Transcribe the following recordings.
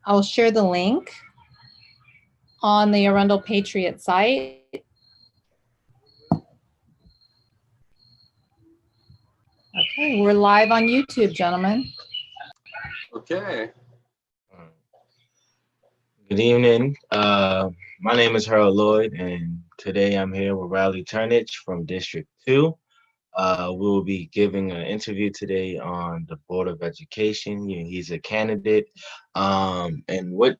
I'll share the link on the Arundel Patriot site. Okay, we're live on YouTube, gentlemen. Okay. Good evening. My name is Harold Lloyd, and today I'm here with Riley Turnich from District 2. We'll be giving an interview today on the Board of Education. He's a candidate. And what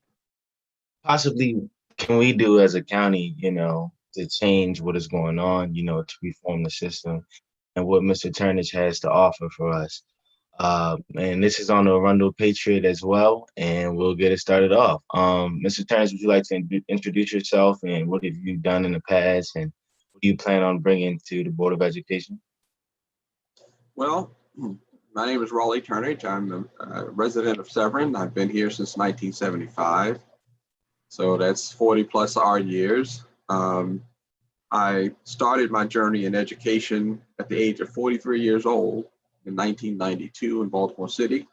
possibly can we do as a county, to change what is going on, to reform the system, and what Mr. Turnich has to offer for us. And this is on the Arundel Patriot as well, and we'll get it started off. Mr. Terrence, would you like to introduce yourself, and what have you done in the past, and what do you plan on bringing to the Board of Education? Well, my name is Raleigh Turnage. I'm a resident of Severn. I've been here since 1975. So that's 40 plus odd years. I started my journey in education at the age of 43 years old in 1992 in Baltimore City.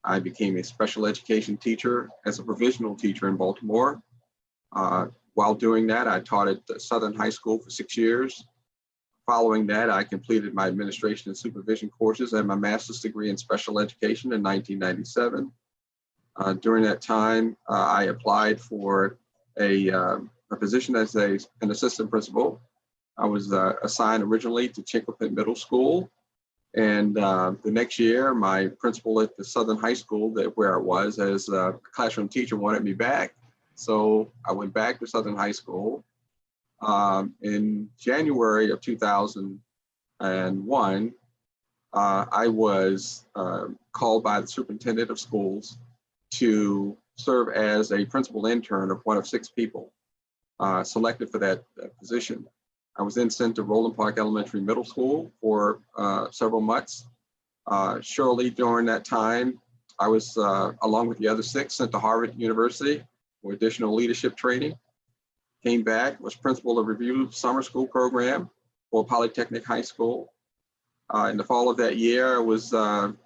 I became a special education teacher as a provisional teacher in Baltimore. While doing that, I taught at Southern High School for 6 years. Following that, I completed my administration and supervision courses and my master's degree in special education in 1997. During that time, I applied for a position as an assistant principal. I was assigned originally to Chinquapin Middle School. And the next year, my principal at the Southern High School, where I was as a classroom teacher, wanted me back. So I went back to Southern High School. In January of 2001, I was called by the superintendent of schools to serve as a principal intern of one of 6 people selected for that position. I was then sent to Roland Park Elementary Middle School for several months. Shortly during that time, I was, along with the other 6, sent to Harvard University for additional leadership training. Came back, was principal of Review Summer School Program for Polytechnic High School. In the fall of that year, I was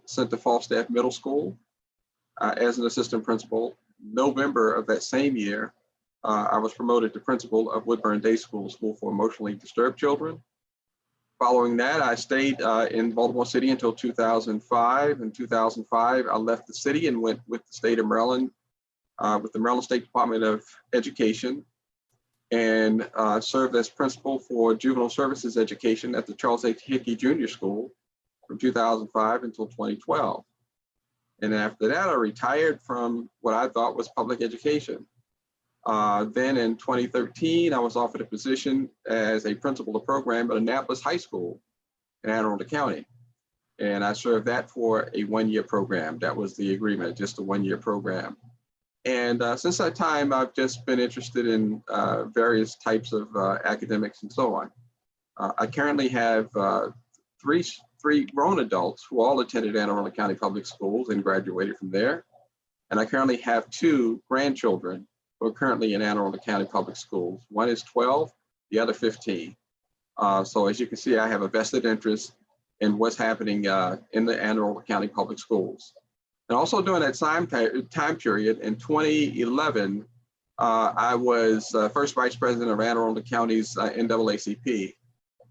sent to Falstaff Middle School as an assistant principal. November of that same year, I was promoted to principal of Woodburn Day School, School for Emotionally Disturbed Children. Following that, I stayed in Baltimore City until 2005. In 2005, I left the city and went with the state of Maryland, with the Maryland State Department of Education, and served as principal for juvenile services education at the Charles H. Hickey Junior School from 2005 until 2012. And after that, I retired from what I thought was public education. Then in 2013, I was offered a position as a principal of program at Annapolis High School in Anne Arundel County. And I served that for a 1-year program. That was the agreement, just a 1-year program. And since that time, I've just been interested in various types of academics and so on. I currently have three grown adults who all attended Anne Arundel County Public Schools and graduated from there. And I currently have 2 grandchildren who are currently in Anne Arundel County Public Schools. One is 12, the other 15. So as you can see, I have a vested interest in what's happening in the Anne Arundel County Public Schools. And also during that time period, in 2011, I was first vice president of Anne Arundel County's NAACP.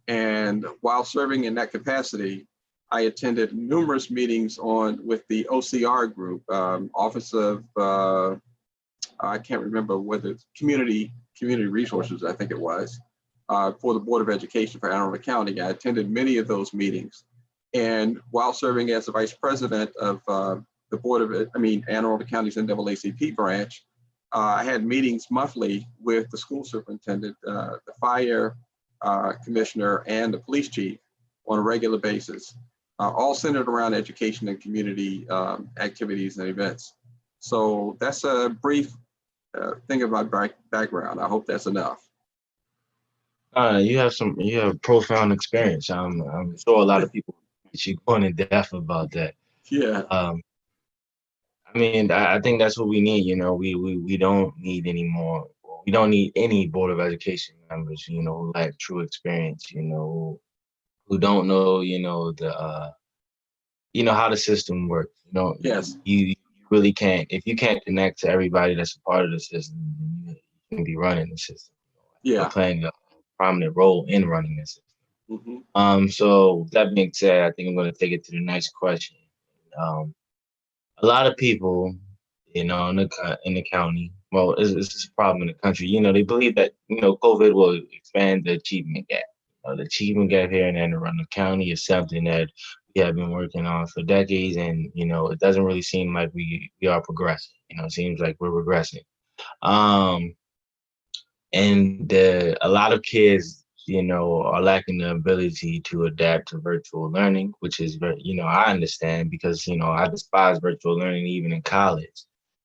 And while serving in that capacity, I attended numerous meetings with the OCR group, Office of, I can't remember whether it's Community Resources, I think it was, for the Board of Education for Anne Arundel County. I attended many of those meetings. And while serving as the vice president of the Board of, Anne Arundel County's NAACP branch, I had meetings monthly with the school superintendent, the fire commissioner, and the police chief on a regular basis, all centered around education and community activities and events. So that's a brief thing about my background. I hope that's enough. You have profound experience. I'm sure a lot of people you going in depth about that. Yeah. I think that's what we need. We don't need any more. We don't need any Board of Education members, who lack true experience, who don't know, the how the system works. Yes. You really can't, if you can't connect to everybody that's a part of the system, then you can be running the system, or Yeah. playing a prominent role in running the system. Hmm. So that being said, I think I'm going to take it to the next question. Um, a lot of people, in the county, well, it's a problem in the country. They believe that COVID will expand the achievement gap. The achievement gap here and there around the county is something that we have been working on for decades, and it doesn't really seem like we are progressing. It seems like we're regressing. Um, and a lot of kids are lacking the ability to adapt to virtual learning, which is very, I understand, because I despise virtual learning even in college.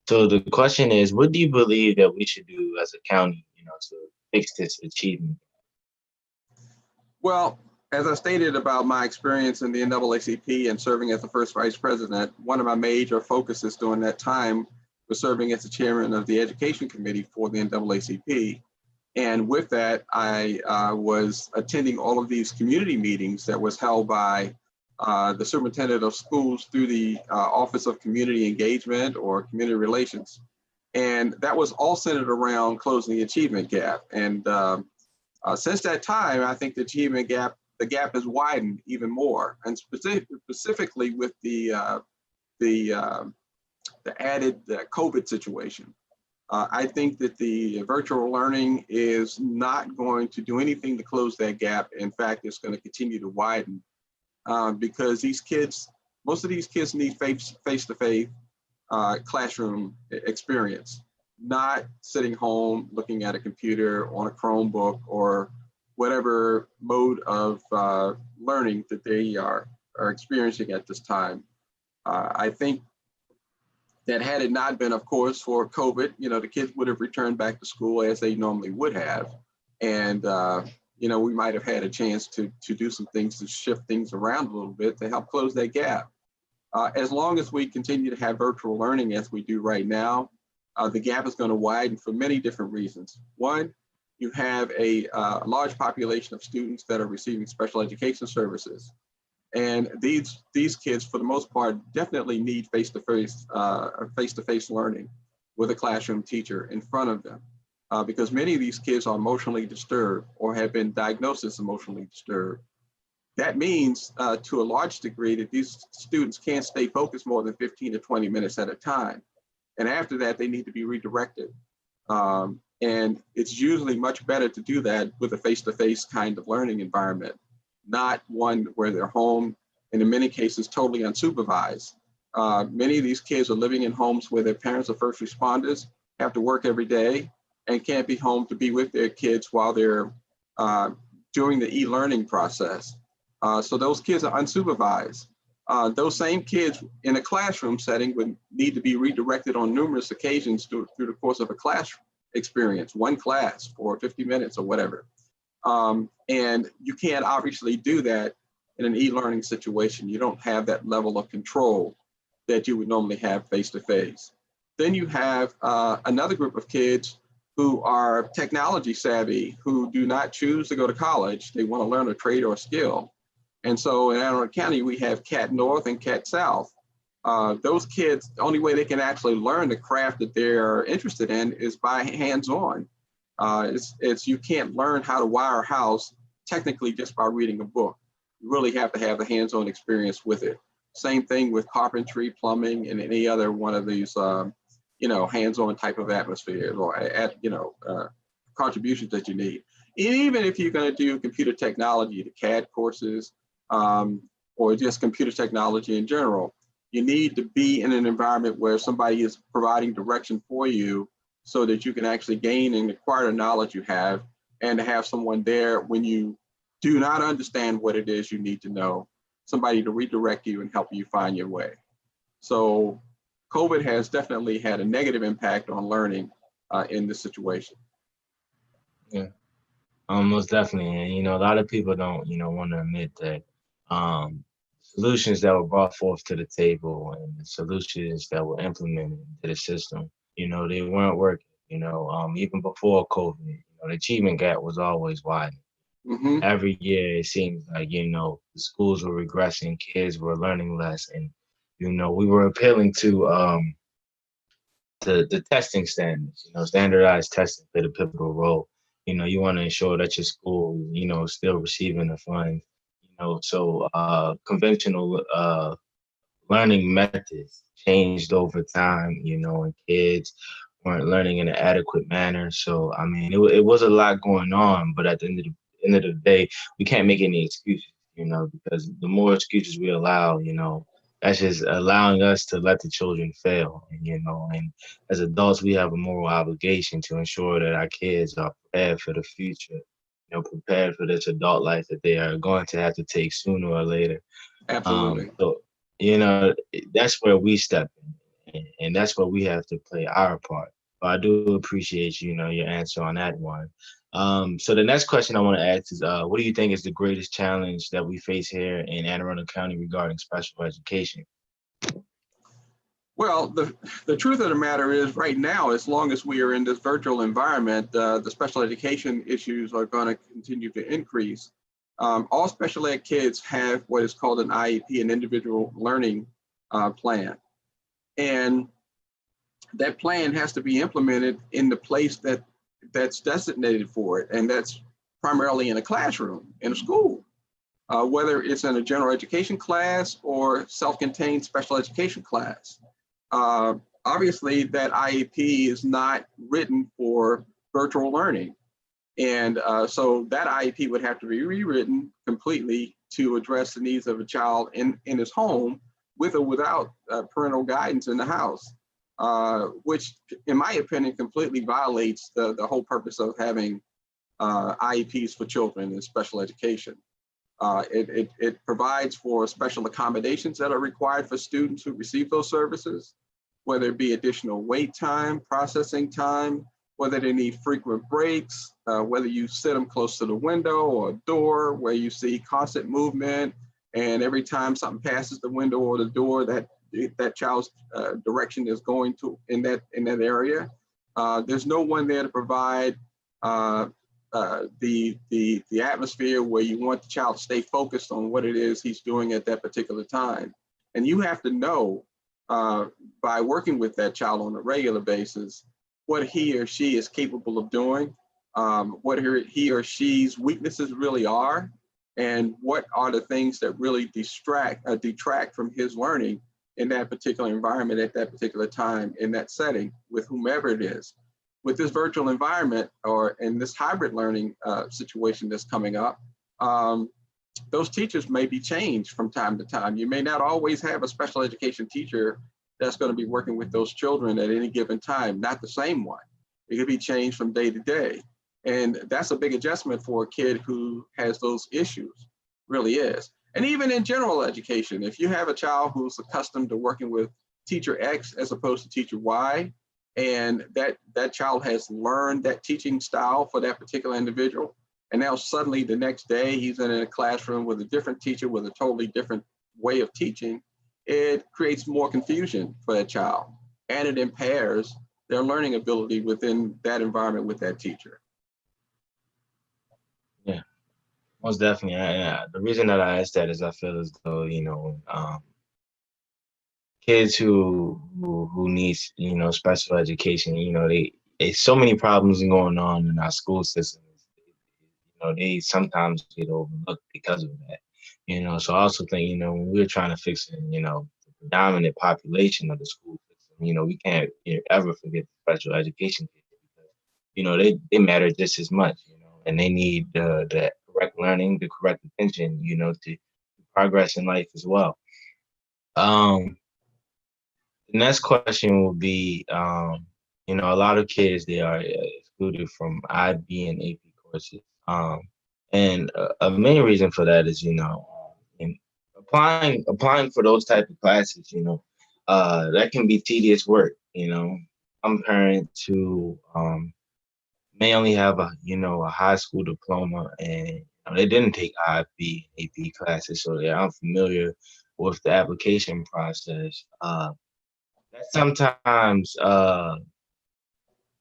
So the question is, what do you believe that we should do as a county to fix this achievement? Well, as I stated about my experience in the NAACP and serving as the first vice president, one of my major focuses during that time was serving as the chairman of the education committee for the NAACP. And with that, I was attending all of these community meetings that was held by the superintendent of schools through the Office of Community Engagement or Community Relations. And that was all centered around closing the achievement gap. And since that time, I think the gap has widened even more, and specifically with the added COVID situation. I think that the virtual learning is not going to do anything to close that gap. In fact, it's going to continue to widen because most of these kids need face-to-face classroom experience, not sitting home looking at a computer on a Chromebook or whatever mode of learning that they are experiencing at this time. I think that had it not been, of course, for COVID, the kids would have returned back to school as they normally would have. And, we might have had a chance to do some things to shift things around a little bit to help close that gap. As long as we continue to have virtual learning as we do right now, the gap is going to widen for many different reasons. One, you have a large population of students that are receiving special education services. And these kids, for the most part, definitely need face-to-face learning with a classroom teacher in front of them, because many of these kids are emotionally disturbed or have been diagnosed as emotionally disturbed. That means, to a large degree, that these students can't stay focused more than 15 to 20 minutes at a time. And after that, they need to be redirected. And it's usually much better to do that with a face-to-face kind of learning environment, not one where they're home, and in many cases, totally unsupervised. Many of these kids are living in homes where their parents are first responders, have to work every day, and can't be home to be with their kids while they're doing the e-learning process. So those kids are unsupervised. Those same kids in a classroom setting would need to be redirected on numerous occasions through the course of a class experience, one class for 50 minutes or whatever. And you can't obviously do that in an e-learning situation. You don't have that level of control that you would normally have face-to-face. Then you have another group of kids who are technology savvy, who do not choose to go to college. They want to learn a trade or a skill. And so in Anne Arundel County, we have CAT North and CAT South. Those kids, the only way they can actually learn the craft that they're interested in is by hands-on. You can't learn how to wire a house technically just by reading a book. You really have to have the hands-on experience with it. Same thing with carpentry, plumbing, and any other one of these, hands-on type of atmospheres or contributions that you need. And even if you're going to do computer technology, the CAD courses, or just computer technology in general, you need to be in an environment where somebody is providing direction for you so that you can actually gain and acquire the knowledge you have, and to have someone there when you do not understand what it is you need to know, somebody to redirect you and help you find your way. So COVID has definitely had a negative impact on learning in this situation. Yeah, most definitely. And, a lot of people don't, want to admit that solutions that were brought forth to the table and the solutions that were implemented into the system, they weren't working. Even before COVID, the achievement gap was always wide. Mm-hmm. Every year it seems like, the schools were regressing, kids were learning less, and, we were appealing to the testing standards. Standardized testing played a pivotal role. You want to ensure that your school, is still receiving the funds. So conventional learning methods changed over time, and kids weren't learning in an adequate manner. So, I mean, it was a lot going on, but at the end of the day, we can't make any excuses, because the more excuses we allow, that's just allowing us to let the children fail. And as adults, we have a moral obligation to ensure that our kids are prepared for the future, prepared for this adult life that they are going to have to take sooner or later. Absolutely. So, you know, that's where we step in, and that's where we have to play our part. But I do appreciate, your answer on that one. So the next question I want to ask is, what do you think is the greatest challenge that we face here in Anne Arundel County regarding special education? Well, the truth of the matter is right now, as long as we are in this virtual environment, the special education issues are going to continue to increase. All special ed kids have what is called an IEP, an individual learning plan. And that plan has to be implemented in the place that's designated for it. And that's primarily in a classroom, in a school, whether it's in a general education class or self-contained special education class. Obviously, that IEP is not written for virtual learning. And so that IEP would have to be rewritten completely to address the needs of a child in his home with or without parental guidance in the house, which, in my opinion, completely violates the whole purpose of having IEPs for children in special education. It provides for special accommodations that are required for students who receive those services, whether it be additional wait time, processing time, whether they need frequent breaks, whether you sit them close to the window or a door where you see constant movement, and every time something passes the window or the door, that child's direction is going to in that area. There's no one there to provide the atmosphere where you want the child to stay focused on what it is he's doing at that particular time. And you have to know by working with that child on a regular basis what he or she is capable of doing, what he or she's weaknesses really are, and what are the things that really detract from his learning in that particular environment at that particular time in that setting with whomever it is. With this virtual environment or in this hybrid learning situation that's coming up, those teachers may be changed from time to time. You may not always have a special education teacher that's going to be working with those children at any given time, not the same one. It could be changed from day to day. And that's a big adjustment for a kid who has those issues, really is. And even in general education, if you have a child who's accustomed to working with teacher X as opposed to teacher Y, and that child has learned that teaching style for that particular individual, and now suddenly the next day he's in a classroom with a different teacher with a totally different way of teaching, it creates more confusion for that child, and it impairs their learning ability within that environment with that teacher. Yeah, most definitely. The reason that I asked that is I feel as though, kids who need, special education, it's so many problems going on in our school systems. They sometimes get overlooked because of that. So I also think, when we're trying to fix it, the predominant population of the school system, we can't ever forget the special education kids because, they matter just as much, and they need the correct learning, the correct attention, to progress in life as well. The next question will be, a lot of kids, they are excluded from IB and AP courses. And a main reason for that is, in applying for those type of classes, that can be tedious work. Some parents who may only have a high school diploma and they didn't take IB and AP classes, so they're unfamiliar with the application process. That sometimes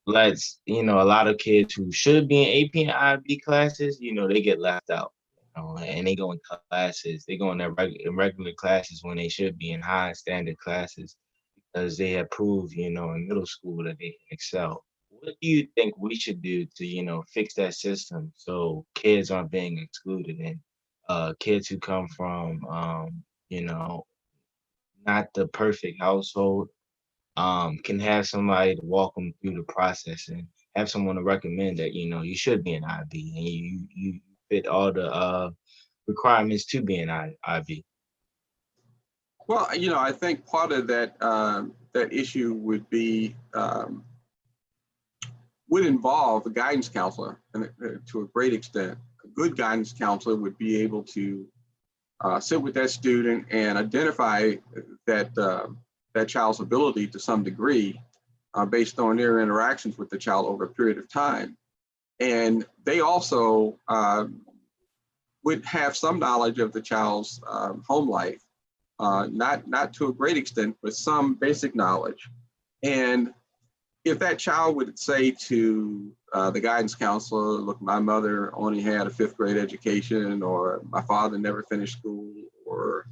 lets a lot of kids who should be in AP and IB classes, they get left out, and they go in classes, they go in their regular classes when they should be in high standard classes as they have proved, in middle school that they can excel. What do you think we should do to, fix that system so kids aren't being excluded and kids who come from, you know, not the perfect household can have somebody to walk them through the process and have someone to recommend that, you should be an IB and you fit all the requirements to be an IB. Well, I think part of that that issue would involve a guidance counselor, and to a great extent, a good guidance counselor would be able to sit with that student and identify that child's ability to some degree based on their interactions with the child over a period of time. And they also would have some knowledge of the child's home life, not to a great extent, but some basic knowledge. And if that child would say to the guidance counselor, look, my mother only had a 5th grade education, or my father never finished school, or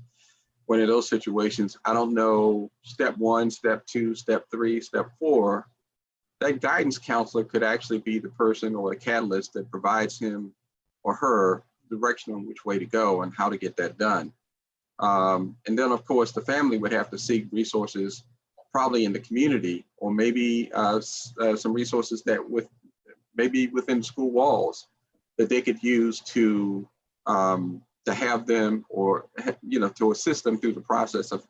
one of those situations, I don't know step 1, step 2, step 3, step 4, that guidance counselor could actually be the person or the catalyst that provides him or her direction on which way to go and how to get that done. And then, of course, the family would have to seek resources probably in the community, or maybe some resources that maybe within school walls that they could use to have them, or to assist them through the process of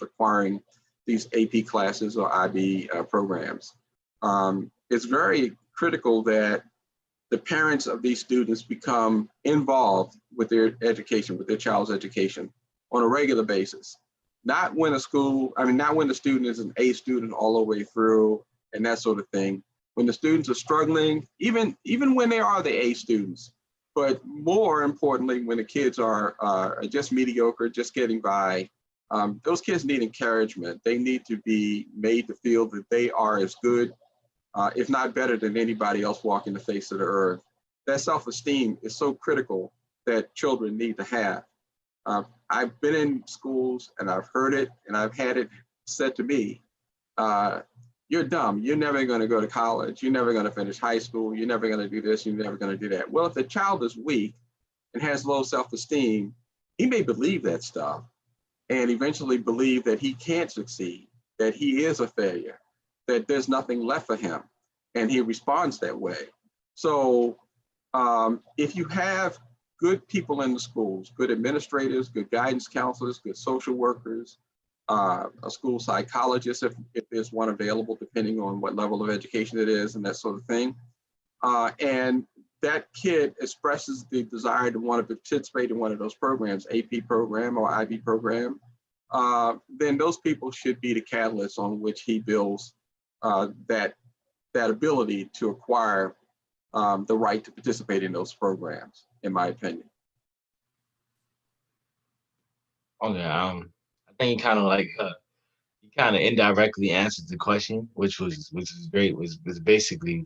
acquiring these AP classes or IB programs. It's very critical that the parents of these students become involved with their education, with their child's education on a regular basis. Not when the student is an A student all the way through and that sort of thing. When the students are struggling, even when they are the A students, but more importantly, when the kids are just mediocre, just getting by, those kids need encouragement. They need to be made to feel that they are as good, if not better than anybody else walking the face of the earth. That self-esteem is so critical that children need to have. I've been in schools and I've heard it and I've had it said to me, you're dumb, you're never going to go to college, you're never going to finish high school, you're never going to do this, you're never going to do that. Well, if the child is weak and has low self-esteem, he may believe that stuff and eventually believe that he can't succeed, that he is a failure, that there's nothing left for him, and he responds that way. So if you have good people in the schools, good administrators, good guidance counselors, good social workers, a school psychologist, if there's one available, depending on what level of education it is and that sort of thing. And that kid expresses the desire to want to participate in one of those programs, AP program or IB program, then those people should be the catalyst on which he builds that ability to acquire the right to participate in those programs, in my opinion. Okay, I think you kind of indirectly answered the question, which was great. Was basically,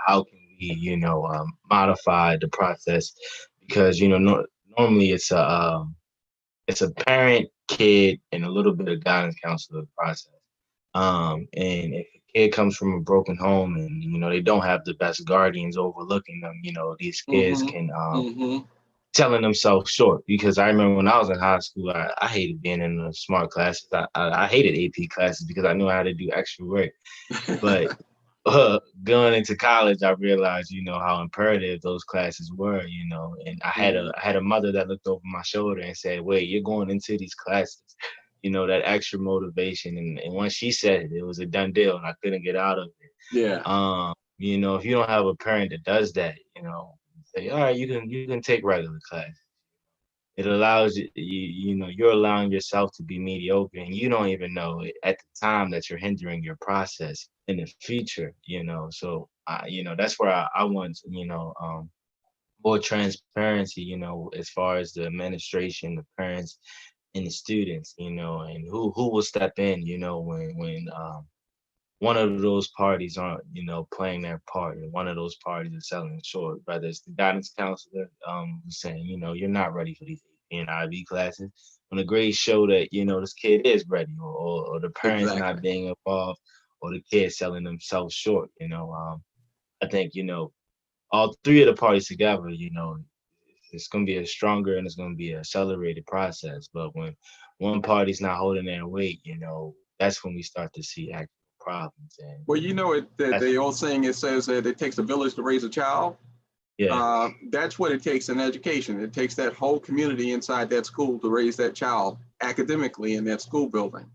how can we, modify the process, because normally it's a parent, kid, and a little bit of guidance counselor process. And if a kid comes from a broken home and they don't have the best guardians overlooking them, these kids can selling themselves short. Because I remember when I was in high school, I hated being in the smart classes. I hated AP classes because I knew how to do extra work. But going into college, I realized, how imperative those classes were, and I had a mother that looked over my shoulder and said, wait, you're going into these classes, that extra motivation. And once she said it, it was a done deal and I couldn't get out of it. Yeah. If you don't have a parent that does that, say, all right, you can take regular class. It allows you're allowing yourself to be mediocre and you don't even know it at the time that you're hindering your process in the future, So, that's where I want, more transparency, as far as the administration, the parents, and the students, and who will step in, when one of those parties aren't, playing their part, and one of those parties is selling short, whether it's the guidance counselor who's saying, you're not ready for these AP and IB classes, when the grades show that, this kid is ready, or the parents not Exactly. being involved, or the kid selling themselves short. I think, all three of the parties together, it's going to be a stronger and it's going to be an accelerated process. But when one party's not holding their weight, that's when we start to see actual problems. And Well, that that's, the old saying, it says that it takes a village to raise a child. yeah, That's what it takes in education. It takes that whole community inside that school to raise that child academically in that school building.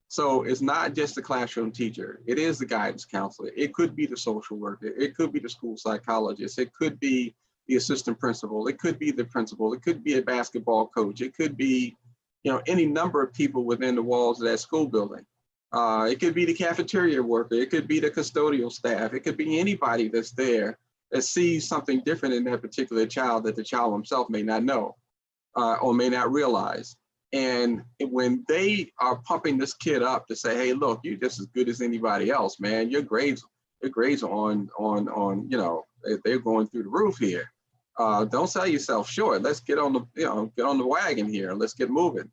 So it's not just the classroom teacher. It is the guidance counselor. It could be the social worker. It could be the school psychologist. It could be the assistant principal. It could be the principal. It could be a basketball coach. It could be, any number of people within the walls of that school building. It could be the cafeteria worker. It could be the custodial staff. It could be anybody that's there that sees something different in that particular child that the child himself may not know or may not realize. And when they are pumping this kid up to say, "Hey, look, you're just as good as anybody else, man. Your grades are they're going through the roof here. Don't sell yourself short. Let's get on the wagon here. Let's get moving."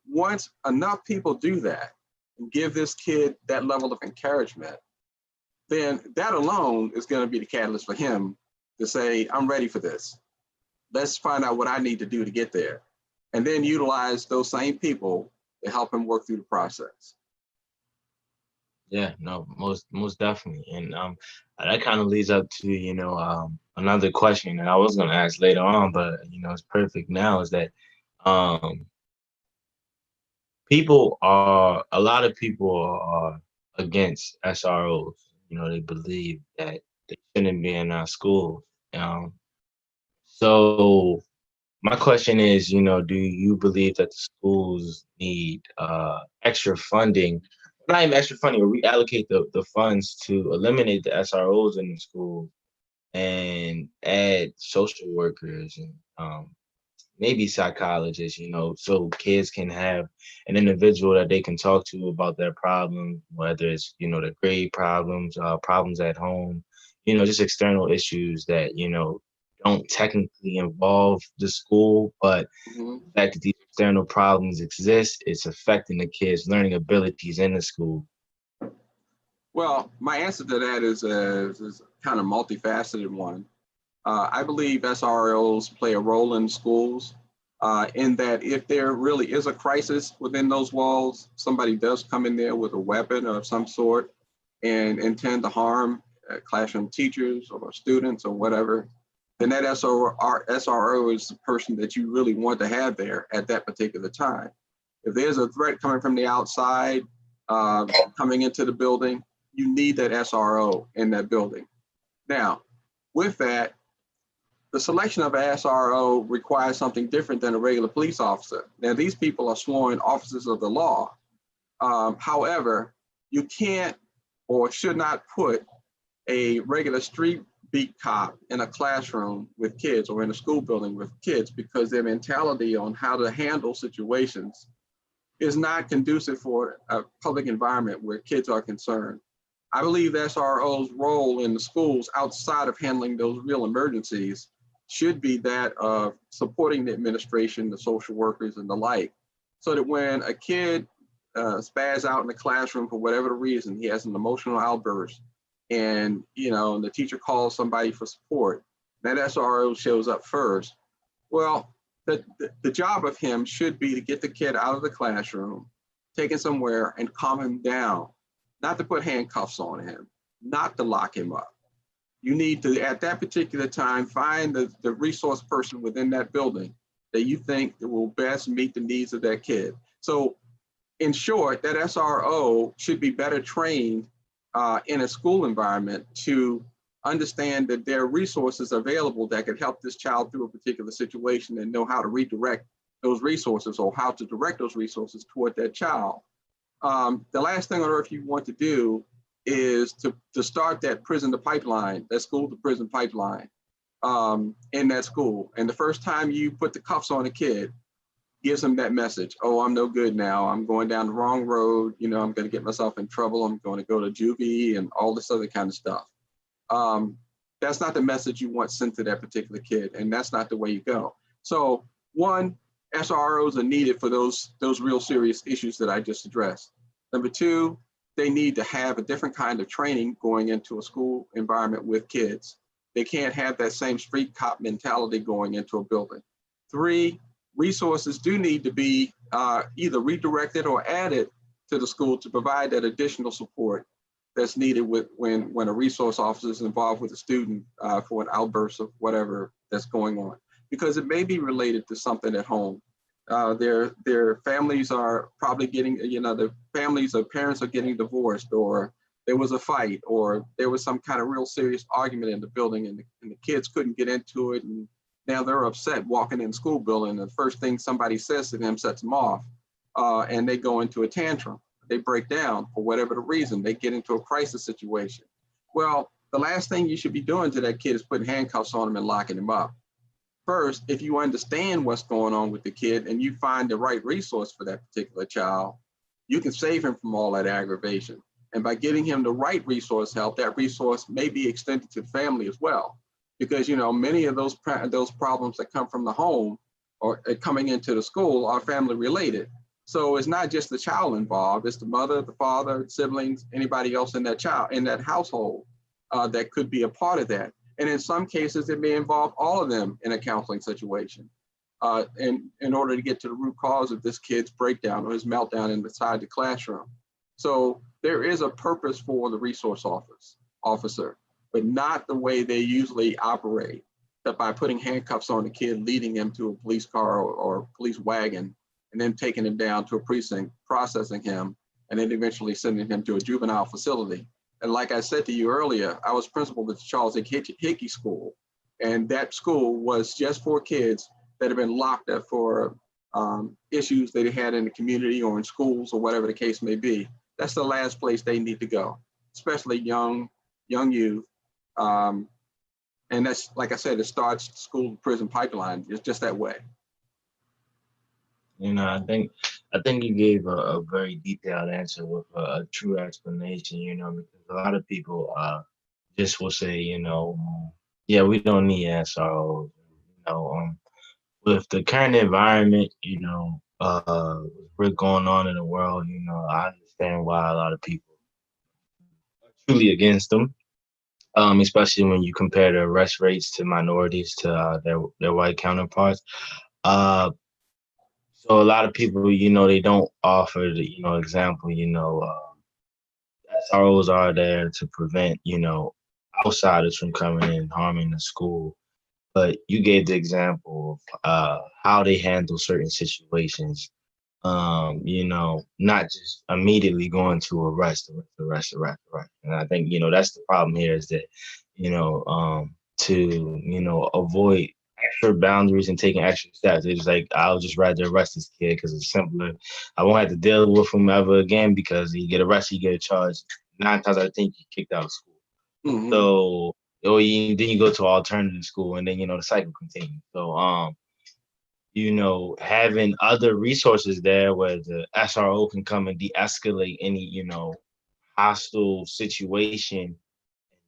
Once enough people do that and give this kid that level of encouragement, then that alone is going to be the catalyst for him to say, "I'm ready for this. Let's find out what I need to do to get there." And then utilize those same people to help him work through the process. yeah, no, most definitely. And that kind of leads up to, another question that I was going to ask later on, but, it's perfect now, is that um, a lot of people are against SROs. They believe that they shouldn't be in our schools. Um, so my question is, do you believe that the schools need extra funding, not even extra funding, or reallocate the funds to eliminate the SROs in the schools and add social workers and maybe psychologists, so kids can have an individual that they can talk to about their problem, whether it's, their grade problems, problems at home, just external issues that, don't technically involve the school, but Mhm. the fact that these external problems exist, it's affecting the kids' learning abilities in the school. Well, my answer to that is kind of multifaceted one. I believe SROs play a role in schools in that if there really is a crisis within those walls, somebody does come in there with a weapon of some sort and intend to harm classroom teachers or students or whatever, then that SRO is the person that you really want to have there at that particular time. If there's a threat coming from the outside, coming into the building, you need that SRO in that building. Now, with that, the selection of an SRO requires something different than a regular police officer. Now, these people are sworn officers of the law. However, you can't or should not put a regular street beat cop in a classroom with kids or in a school building with kids because their mentality on how to handle situations is not conducive for a public environment where kids are concerned. I believe SRO's role in the schools outside of handling those real emergencies should be that of supporting the administration, the social workers, and the like, so that when a kid spaz out in the classroom for whatever the reason, he has an emotional outburst, and the teacher calls somebody for support, that SRO shows up first. Well, the job of him should be to get the kid out of the classroom, take him somewhere, and calm him down, not to put handcuffs on him, not to lock him up. You need to, at that particular time, find the resource person within that building that you think will best meet the needs of that kid. So in short, that SRO should be better trained in a school environment to understand that there are resources available that could help this child through a particular situation and know how to redirect those resources or how to direct those resources toward that child. The last thing on earth you want to do is to start that prison to pipeline, that school to prison pipeline in that school. And the first time you put the cuffs on a kid, gives them that message: "Oh, I'm no good now. I'm going down the wrong road. I'm going to get myself in trouble. I'm going to go to juvie," and all this other kind of stuff. That's not the message you want sent to that particular kid, and that's not the way you go. So one, SROs are needed for those real serious issues that I just addressed. Number two, they need to have a different kind of training going into a school environment with kids. They can't have that same street cop mentality going into a building. Three, resources do need to be either redirected or added to the school to provide that additional support that's needed when a resource officer is involved with a student for an outburst of whatever that's going on, because it may be related to something at home. Their families are probably getting, the families or parents are getting divorced, or there was a fight, or there was some kind of real serious argument in the building, and the kids couldn't get into it, and now they're upset walking in the school building. The first thing somebody says to them sets them off, and they go into a tantrum. They break down for whatever the reason. They get into a crisis situation. Well, the last thing you should be doing to that kid is putting handcuffs on him and locking him up. First, if you understand what's going on with the kid and you find the right resource for that particular child, you can save him from all that aggravation. And by getting him the right resource help, that resource may be extended to the family as well. Because many of those problems that come from the home or coming into the school are family related. So it's not just the child involved, it's the mother, the father, siblings, anybody else in that household that could be a part of that. And in some cases, it may involve all of them in a counseling situation in order to get to the root cause of this kid's breakdown or his meltdown inside the classroom. So there is a purpose for the resource officer, but not the way they usually operate, that by putting handcuffs on the kid, leading him to a police car or police wagon, and then taking him down to a precinct, processing him, and then eventually sending him to a juvenile facility. And like I said to you earlier, I was principal at the Charles Hickey School, and that school was just for kids that have been locked up for issues they had in the community or in schools or whatever the case may be. That's the last place they need to go, especially young youth. And that's, like I said, it starts school to prison pipeline. It's just that way. I think you gave a very detailed answer with a true explanation, because a lot of people just will say, yeah, we don't need SROs. With the current environment, what's going on in the world, I understand why a lot of people are truly against them, especially when you compare the arrest rates to minorities to their white counterparts. So a lot of people, they don't offer the, example, SROs are there to prevent, outsiders from coming in and harming the school. But you gave the example of how they handle certain situations, not just immediately going to arrest. And I think, that's the problem here is that, to, avoid extra boundaries and taking extra steps. It's like, I'll just rather arrest this kid because it's simpler. I won't have to deal with him ever again because you get arrested, you get charged. 9 times out of 10, you kicked out of school. Mm-hmm. So, then you go to alternative school and then, the cycle continues. So, having other resources there where the SRO can come and de-escalate any, hostile situation.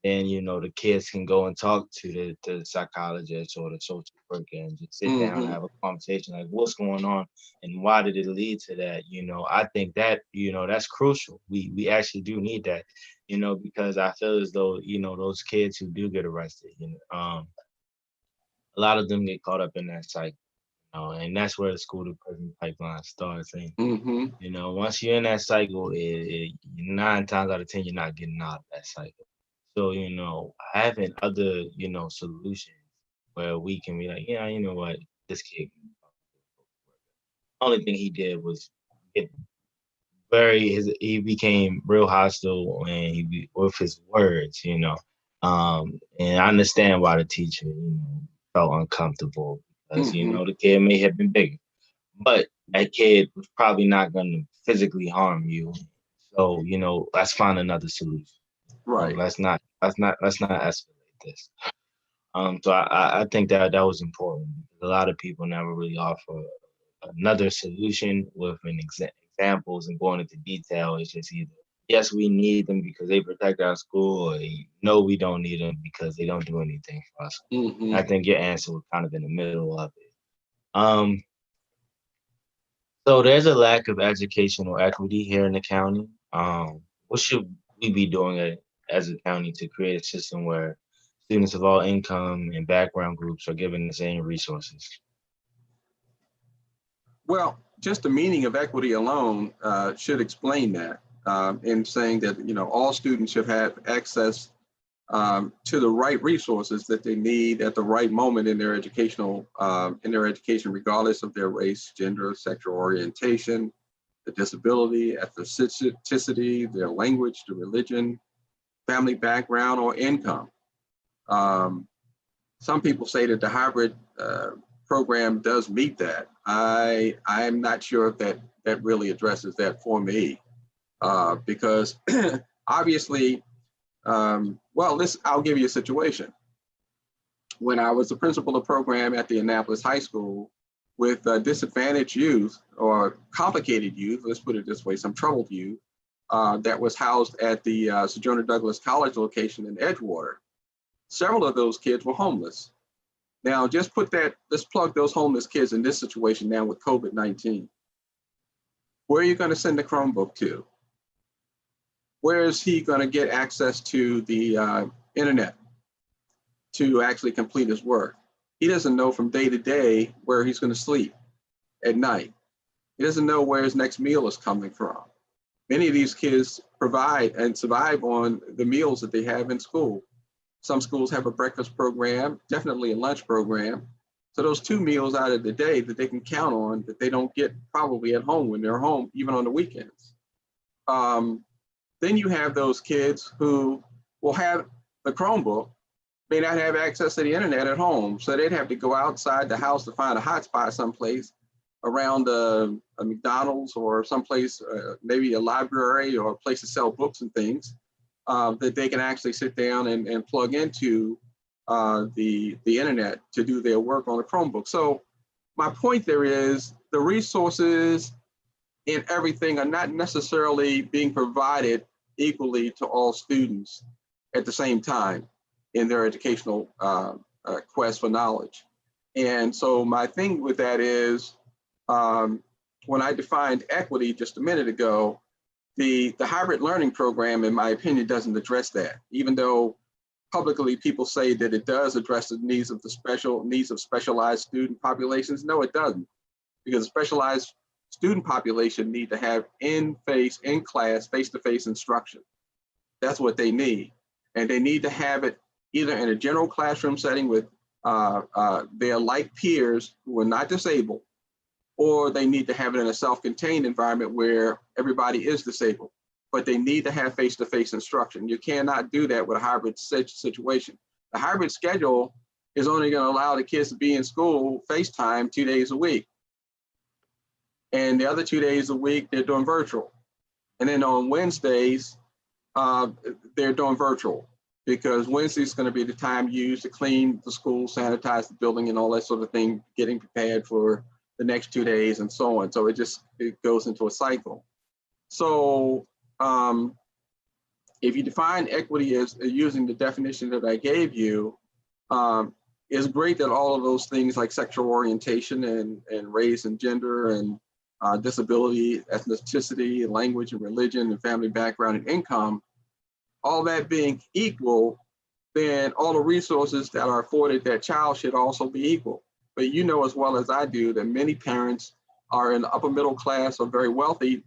Then, the kids can go and talk to the psychologist or the social worker and just sit down and have a conversation like, what's going on and why did it lead to that? I think that, that's crucial. We actually do need that, because I feel as though, those kids who do get arrested, a lot of them get caught up in that cycle, and that's where the school to prison pipeline starts. And, once you're in that cycle, 9 times out of 10, you're not getting out of that cycle. So, having other, solutions where we can be like, yeah, you know what, this kid, only thing he did was he became real hostile and with his words, and I understand why the teacher, felt uncomfortable because, the kid may have been bigger, but that kid was probably not going to physically harm you. So, let's find another solution. Right. Let's not escalate this. So I think that was important because a lot of people never really offer another solution with examples and going into detail. It's just either yes, we need them because they protect our school, or no, we don't need them because they don't do anything for us. I think your answer was kind of in the middle of it. So there's a lack of educational equity here in the county. What should we be doing as a county to create a system where students of all income and background groups are given the same resources? Well, just the meaning of equity alone should explain that in saying that, all students should have access to the right resources that they need at the right moment in their education, regardless of their race, gender, sexual orientation, the disability, ethnicity, their language, the religion, family background, or income. Some people say that the hybrid program does meet that. I'm not sure if that really addresses that for me, because obviously, I'll give you a situation. When I was the principal of the program at the Annapolis High School with disadvantaged youth or complicated youth, let's put it this way, some troubled youth that was housed at the Sojourner Douglas College location in Edgewater, several of those kids were homeless. Now, let's plug those homeless kids in this situation now with COVID-19. Where are you going to send the Chromebook to? Where is he going to get access to the internet to actually complete his work? He doesn't know from day to day where he's going to sleep at night. He doesn't know where his next meal is coming from. Many of these kids provide and survive on the meals that they have in school. Some schools have a breakfast program, definitely a lunch program. So those 2 meals out of the day that they can count on that they don't get probably at home when they're home, even on the weekends. Then you have those kids who will have the Chromebook, may not have access to the internet at home. So they'd have to go outside the house to find a hotspot someplace around a McDonald's or someplace, maybe a library or a place to sell books and things that they can actually sit down and plug into the internet to do their work on a Chromebook. So my point there is the resources and everything are not necessarily being provided equally to all students at the same time in their educational quest for knowledge. And so my thing with that is, when I defined equity just a minute ago, the hybrid learning program, in my opinion, doesn't address that, even though publicly people say that it does address the needs of specialized student populations. No, it doesn't, because specialized student population need to have in-class, face-to-face instruction. That's what they need. And they need to have it either in a general classroom setting with their like peers who are not disabled, or they need to have it in a self-contained environment where everybody is disabled, but they need to have face-to-face instruction. You cannot do that with a hybrid situation. The hybrid schedule is only going to allow the kids to be in school FaceTime 2 days a week. And the other 2 days a week, they're doing virtual. And then on Wednesdays, they're doing virtual, because Wednesday is going to be the time used to clean the school, sanitize the building, and all that sort of thing, getting prepared for the next 2 days and so on. So it goes into a cycle. So if you define equity as using the definition that I gave you, it's great that all of those things like sexual orientation and race and gender and disability, ethnicity, language and religion and family background and income, all that being equal, then all the resources that are afforded that child should also be equal. But you know as well as I do that many parents are in upper middle class or very wealthy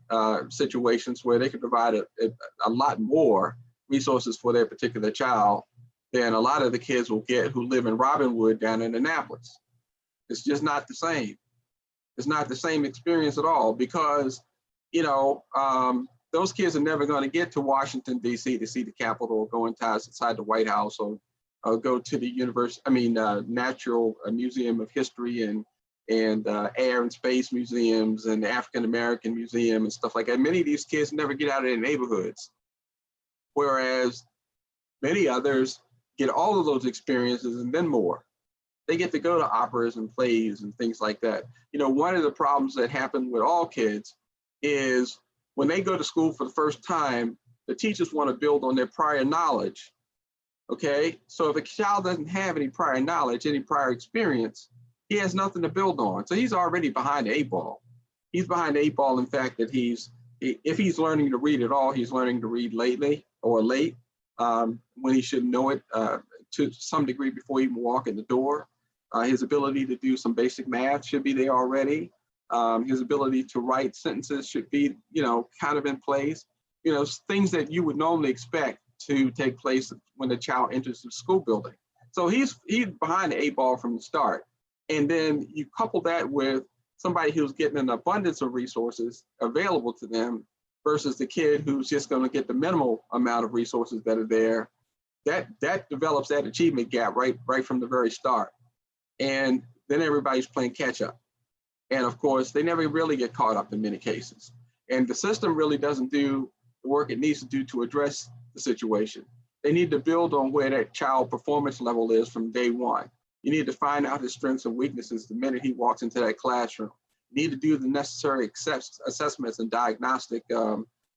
situations where they can provide a lot more resources for their particular child than a lot of the kids will get who live in Robinwood down in Annapolis. It's just not the same. It's not the same experience at all, because, those kids are never going to get to Washington, D.C. to see the Capitol, or go inside the White House, or go to the Natural Museum of History and Air and Space Museums and the African American Museum and stuff like that. Many of these kids never get out of their neighborhoods, whereas many others get all of those experiences and then more. They get to go to operas and plays and things like that. One of the problems that happen with all kids is when they go to school for the first time, the teachers want to build on their prior knowledge. Okay, so if a child doesn't have any prior knowledge, any prior experience, he has nothing to build on. So he's already behind the 8 ball. he's behind the eight ball. In fact, that if he's learning to read at all, he's learning to read lately or late, when he should know it to some degree before he even walk in the door. His ability to do some basic math should be there already. His ability to write sentences should be, kind of in place. Things that you would normally expect to take place when the child enters the school building. So he's behind the eight ball from the start. And then you couple that with somebody who's getting an abundance of resources available to them versus the kid who's just going to get the minimal amount of resources that are there. That develops that achievement gap right from the very start. And then everybody's playing catch up. And of course, they never really get caught up in many cases. And the system really doesn't do the work it needs to do to address the situation. They need to build on where that child performance level is from day one. You need to find out his strengths and weaknesses the minute he walks into that classroom. You need to do the necessary assessments and diagnostic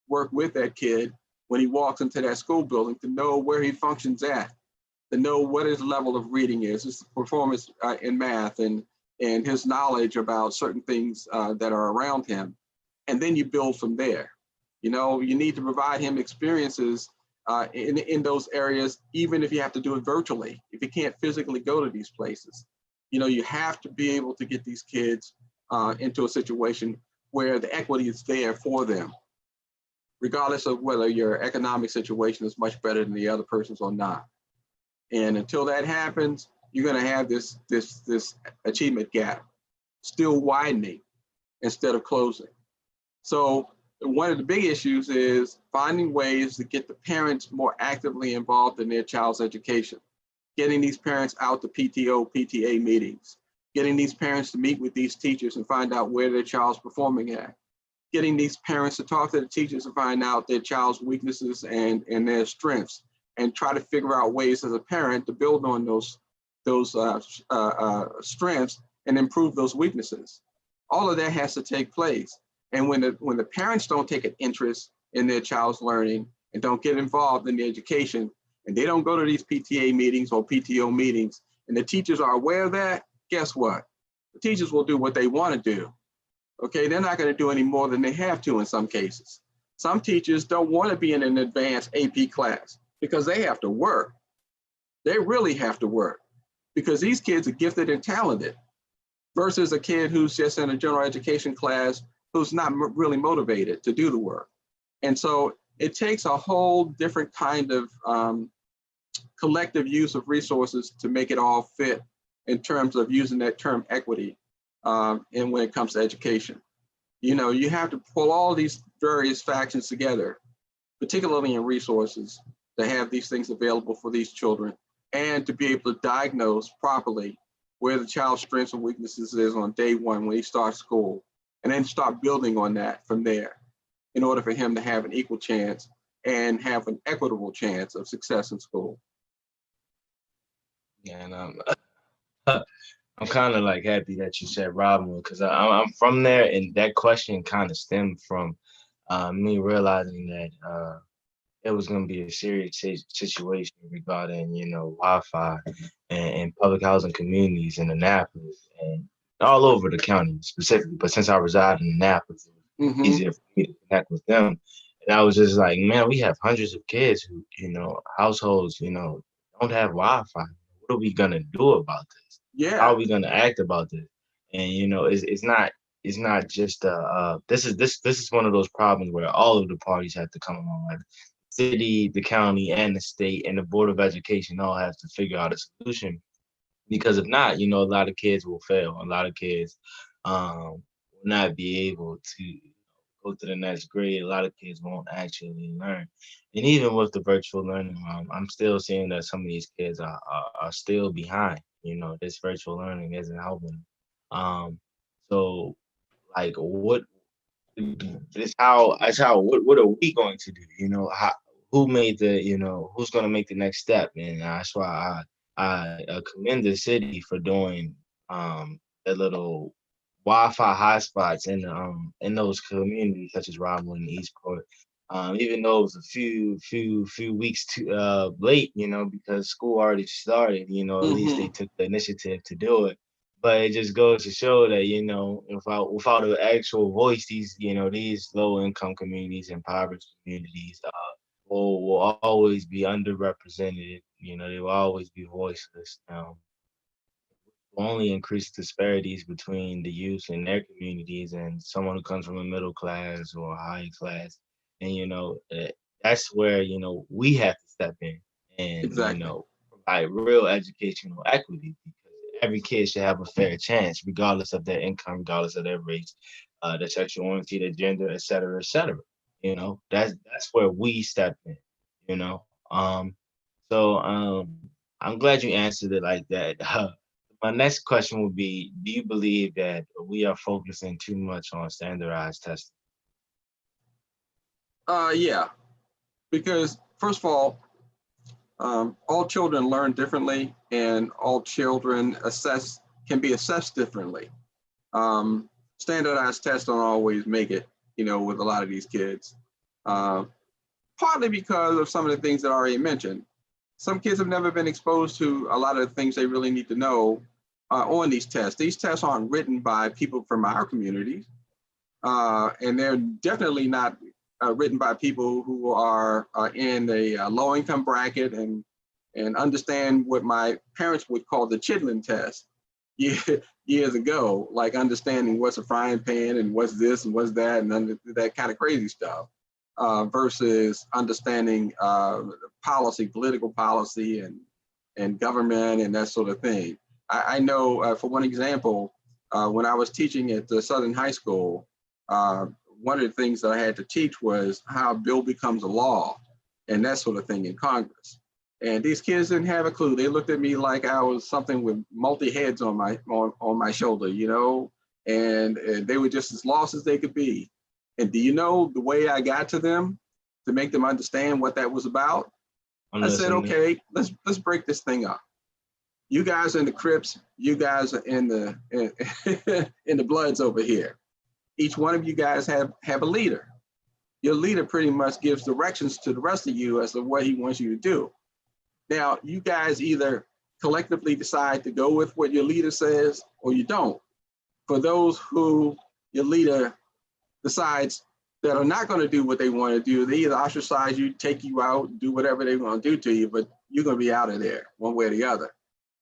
work with that kid when he walks into that school building to know where he functions at, to know what his level of reading is, his performance in math, and his knowledge about certain things that are around him. And then you build from there. You need to provide him experiences in those areas, even if you have to do it virtually, if you can't physically go to these places. You have to be able to get these kids into a situation where the equity is there for them, regardless of whether your economic situation is much better than the other person's or not. And until that happens, you're going to have this achievement gap still widening instead of closing. So one of the big issues is finding ways to get the parents more actively involved in their child's education, getting these parents out to PTO, PTA meetings, getting these parents to meet with these teachers and find out where their child's performing at, getting these parents to talk to the teachers and find out their child's weaknesses and their strengths, and try to figure out ways as a parent to build on those strengths and improve those weaknesses. All of that has to take place. And when the parents don't take an interest in their child's learning and don't get involved in the education, and they don't go to these PTA meetings or PTO meetings, and the teachers are aware of that, guess what? The teachers will do what they want to do. Okay, they're not going to do any more than they have to in some cases. Some teachers don't want to be in an advanced AP class because they have to work. They really have to work because these kids are gifted and talented versus a kid who's just in a general education class who's not really motivated to do the work. And so it takes a whole different kind of collective use of resources to make it all fit in terms of using that term equity and when it comes to education. You have to pull all these various factions together, particularly in resources, to have these things available for these children and to be able to diagnose properly where the child's strengths and weaknesses is on day one when he starts school, and then start building on that from there in order for him to have an equal chance and have an equitable chance of success in school. Yeah, and I'm kind of like happy that you said Robin, because I'm from there, and that question kind of stemmed from me realizing that it was going to be a serious situation regarding, Wi-Fi and public housing communities in Annapolis and all over the county specifically. But since I reside in Annapolis, it was easier for me to connect with them. And I was just like, man, we have hundreds of kids who, households, don't have Wi-Fi. What are we going to do about this? Yeah. How are we going to act about this? And, it's not just this is one of those problems where all of the parties have to come along. Like the city, the county, and the state, and the Board of Education all have to figure out a solution. Because if not, a lot of kids will fail. A lot of kids will not be able to go to the next grade. A lot of kids won't actually learn. And even with the virtual learning, I'm still seeing that some of these kids are still behind. This virtual learning isn't helping. So like what what are we going to do? Who made who's going to make the next step? And that's why I commend the city for doing the little Wi-Fi hotspots in those communities such as Robin and Eastport. Even though it was a few weeks too late, because school already started, at least they took the initiative to do it. but it just goes to show that, without an actual voice, these low income communities, impoverished communities, will always be underrepresented. They will always be voiceless. Will only increase disparities between the youth in their communities and someone who comes from a middle class or a high class. And that's where we have to step in and Exactly. provide real educational equity, because every kid should have a fair chance, regardless of their income, regardless of their race, their sexual orientation, their gender, et cetera, et cetera. That's where we step in. You know, I'm glad you answered it like that. My next question would be, do you believe that we are focusing too much on standardized testing? Yeah, because first of all children learn differently, and all children can be assessed differently. Standardized tests don't always make it, with a lot of these kids, partly because of some of the things that I already mentioned. Some kids have never been exposed to a lot of the things they really need to know on these tests. These tests aren't written by people from our communities, and they're definitely not written by people who are in a low income bracket and understand what my parents would call the Chitlin test years ago, like understanding what's a frying pan and what's this and what's that and that kind of crazy stuff, versus understanding political policy and government and that sort of thing. I know, for one example, when I was teaching at the Southern High School, one of the things that I had to teach was how a bill becomes a law and that sort of thing in Congress. And these kids didn't have a clue. They looked at me like I was something with multi heads on my shoulder, and they were just as lost as they could be. And do you know the way I got to them to make them understand what that was about? I said, okay, let's break this thing up. You guys are in the Crips, you guys are in the in the Bloods over here. Each one of you guys have a leader. Your leader pretty much gives directions to the rest of you as to what he wants you to do. Now, you guys either collectively decide to go with what your leader says or you don't. For those who your leader decides that are not going to do what they want to do, they either ostracize you, take you out, do whatever they want to do to you, but you're going to be out of there one way or the other.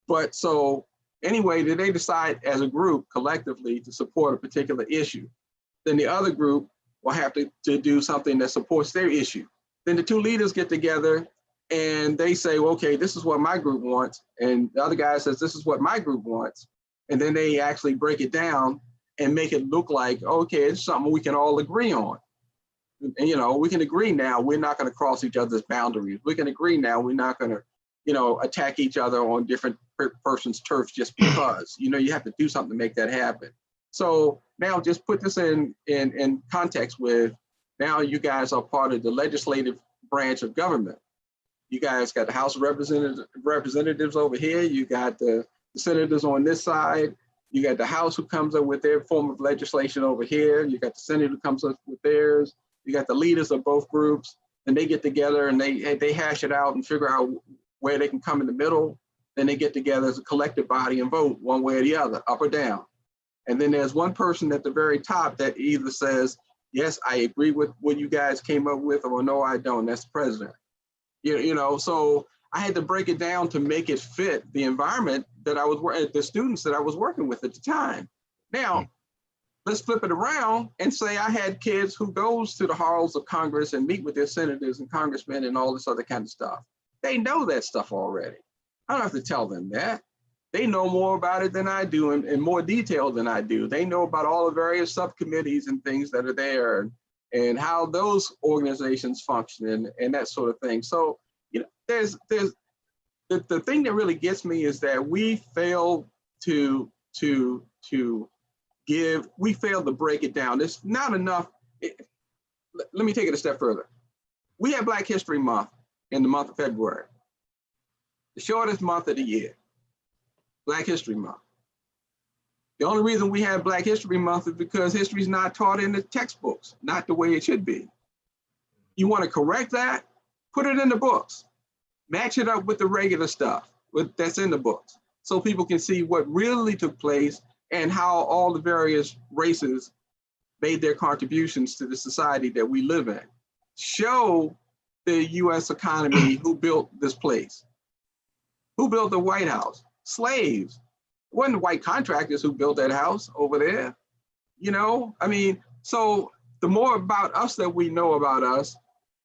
But so anyway, they decide as a group collectively to support a particular issue. Then the other group will have to do something that supports their issue. Then the two leaders get together and they say, well, okay, this is what my group wants. And the other guy says, this is what my group wants. And then they actually break it down and make it look like, okay, it's something we can all agree on. And, we can agree now we're not going to cross each other's boundaries. We can agree now we're not going to, attack each other on different person's turf just because. You have to do something to make that happen. So now just put this in context with, now you guys are part of the legislative branch of government. You guys got the House of Representatives over here. You got the senators on this side. You got the House who comes up with their form of legislation over here. You got the Senate who comes up with theirs. You got the leaders of both groups, and they get together and they hash it out and figure out where they can come in the middle. Then they get together as a collective body and vote one way or the other, up or down. And then there's one person at the very top that either says, yes, I agree with what you guys came up with, or no, I don't. That's the president. So I had to break it down to make it fit the environment that I was the students that I was working with at the time. Now, let's flip it around and say I had kids who goes to the halls of Congress and meet with their senators and congressmen and all this other kind of stuff. They know that stuff already. I don't have to tell them that. They know more about it than I do, in more detail than I do. They know about all the various subcommittees and things that are there, and how those organizations function and that sort of thing. So, there's the thing that really gets me is that we fail to break it down. There's not enough. Let me take it a step further. We have Black History Month in the month of February, the shortest month of the year. Black History Month. The only reason we have Black History Month is because history is not taught in the textbooks, not the way it should be. You want to correct that? Put it in the books. Match it up with the regular stuff that's in the books. so people can see what really took place and how all the various races made their contributions to the society that we live in. Show the US economy who built this place. Who built the White House? Slaves. It wasn't white contractors who built that house over there. I mean, so the more about us that we know about us,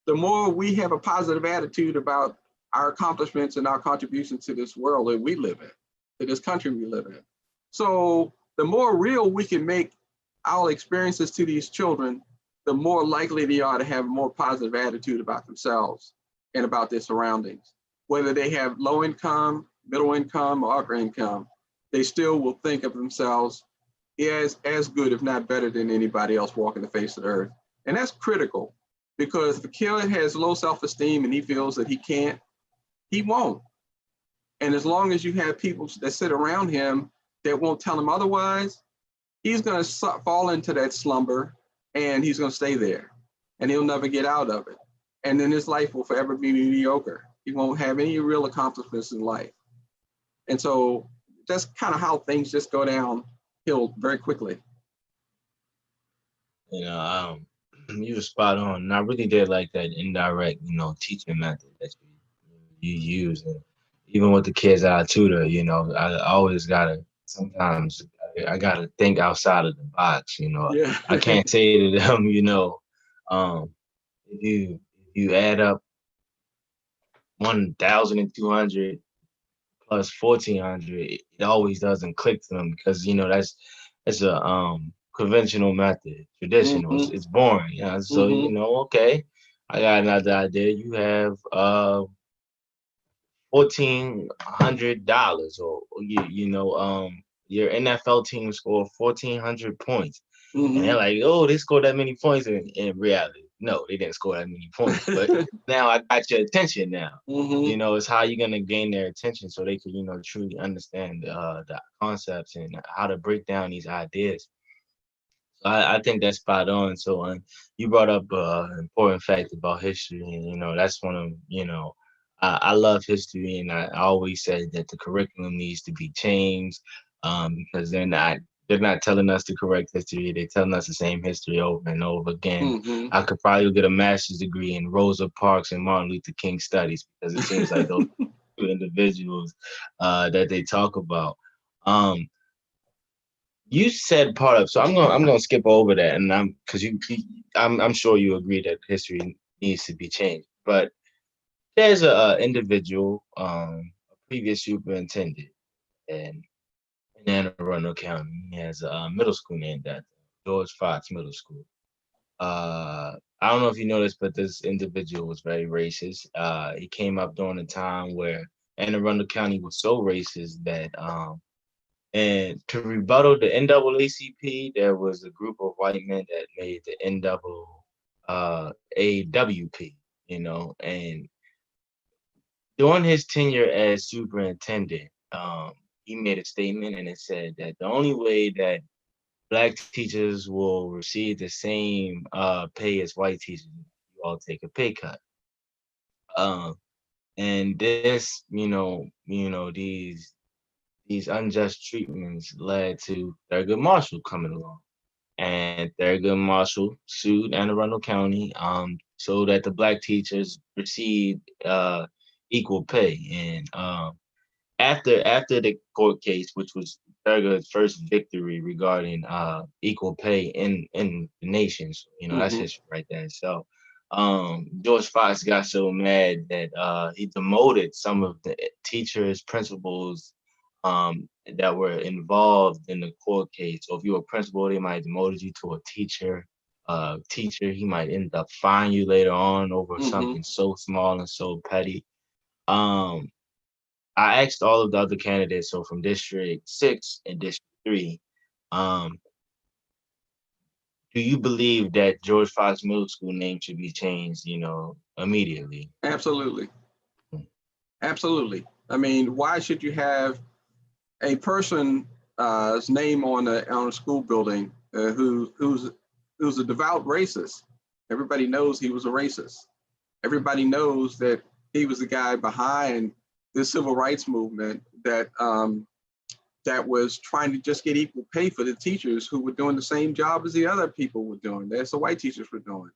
the more we have a positive attitude about our accomplishments and our contributions to this world that we live in, to this country we live in. So the more real we can make our experiences to these children, the more likely they are to have a more positive attitude about themselves and about their surroundings. Whether they have low income, middle income, or upper income, they still will think of themselves as good, if not better than anybody else walking the face of the earth. And that's critical, because if a kid has low self-esteem and he feels that he can't, he won't. And as long as you have people that sit around him that won't tell him otherwise, he's going to fall into that slumber and he's going to stay there and he'll never get out of it. And then his life will forever be mediocre. He won't have any real accomplishments in life. And so that's kind of how things just go downhill very quickly. You were spot on. And I really did like that indirect, teaching method that you use. And even with the kids that I tutor, I always sometimes I gotta think outside of the box, Yeah. I can't say to them, if you add up 1,200 plus 1,400, it always doesn't click to them, because that's a conventional method, traditional. Mm-hmm. It's boring, So Mm-hmm. Okay, I got another idea. You have $1,400, or your NFL team scored 1,400 points. Mm-hmm. And they're like, oh, they scored that many points. In reality, no, they didn't score that many points. But now I got your attention now. Mm-hmm. It's how you're going to gain their attention so they can, truly understand the concepts and how to break down these ideas. So I think that's spot on. So you brought up an important fact about history. And, that's one of, I love history. And I always said that the curriculum needs to be changed, because they're not telling us the correct history. They're telling us the same history over and over again. Mm-hmm. I could probably get a master's degree in Rosa Parks and Martin Luther King studies, because it seems like those two individuals that they talk about. You said part of, so I'm gonna skip over that, and I'm sure you agree that history needs to be changed. But there's a individual, a previous superintendent, and in Anne Arundel County. He has a middle school named after George Fox Middle School. I don't know if you know this, but this individual was very racist. He came up during a time where Anne Arundel County was so racist that and to rebuttal the NAACP, there was a group of white men that made the NAAWP, and during his tenure as superintendent, he made a statement, and it said that the only way that Black teachers will receive the same pay as white teachers, you all take a pay cut. And this, these unjust treatments led to Thurgood Marshall coming along. And Thurgood Marshall sued Anne Arundel County so that the Black teachers received equal pay. And after the court case, which was Thurgood's first victory regarding equal pay in the nation, so, that's history right there. So George Fox got so mad that he demoted some of the teachers, principals that were involved in the court case. So if you were a principal, they might demoted you to a teacher. He might end up firing you later on over something so small and so petty. I asked all of the other candidates, so from District 6 and District 3, do you believe that George Fox Middle School name should be changed, immediately? Absolutely. Absolutely. I mean, why should you have a person's name on a school building who's a devout racist? Everybody knows he was a racist. Everybody knows that he was the guy behind the civil rights movement that that was trying to just get equal pay for the teachers who were doing the same job as the other people were doing, as the white teachers were doing.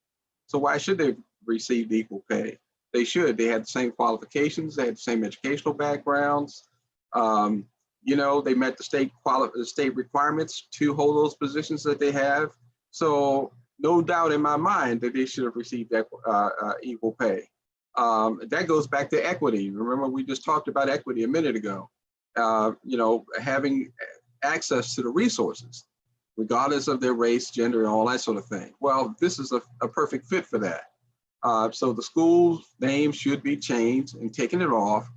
So why should they receive equal pay? They should. They had the same qualifications. They had the same educational backgrounds. You know, they met the state requirements to hold those positions that they have. So no doubt in my mind that they should have received equal pay. That goes back to equity. Remember, we just talked about equity a minute ago. You know, having access to the resources, regardless of their race, gender, and all that sort of thing. Well, this is a perfect fit for that. So the school's name should be changed and taken it off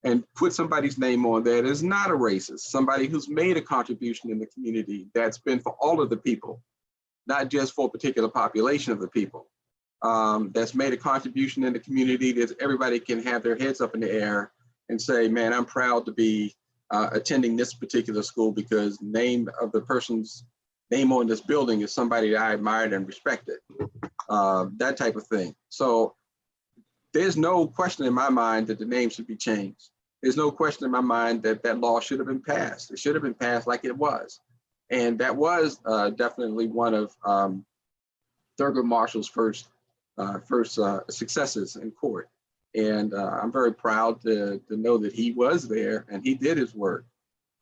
and put somebody's name on that is not a racist, somebody who's made a contribution in the community that's been for all of the people, not just for a particular population of the people. That's made a contribution in the community that everybody can have their heads up in the air and say, man, I'm proud to be attending this particular school because the name of the person's name on this building is somebody that I admired and respected, that type of thing. So there's no question in my mind that the name should be changed. There's no question in my mind that that law should have been passed. It should have been passed like it was. And that was definitely one of Thurgood Marshall's first successes in court. And I'm very proud to know that he was there and he did his work.